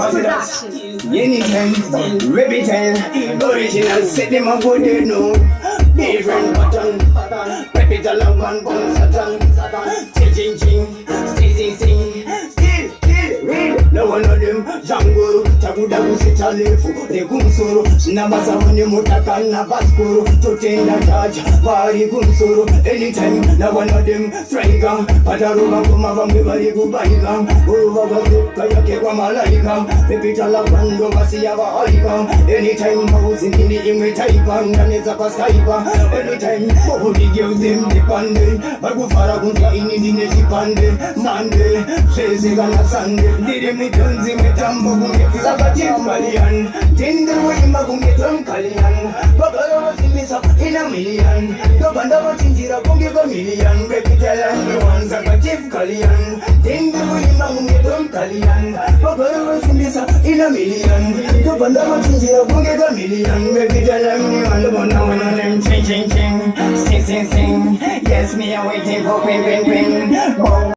production. Anytime, repeat original, set them up for they know. Different pattern, repeat a long one, boom, Satan, ching, sing, still, real. No one of them, Janguru, Tabudabu, Sitalefu, the Gunsuru, Namasavani, Mutakana, Baskuru, Totenda, Taj, Vari Gunsuru, anytime, no one of them, Strangam, Padaruma, Kumavam, Varigu, Baigam, Uruva, Kayake, Malaikam, Pepita Lavando, Vasiava, Haikam, anytime, housing in the Imitaipan, and it's a Pasaipa, anytime, Holy gives them the Pande, Bagufara, in the Pande, Monday, Shazigana Sunday, did him returns him a tambo, Sabati Malian, Tinder Magum Kalian, Bagara was in a million, the Bandava Chinjira Punga million, Repitala and one Sabati Kalian, Tinder Magum Kalian, Bagara was in a million, the Bandava Chinjira Punga million, Repitala and one of them ching, sing, yes, me, I'm waiting for ping.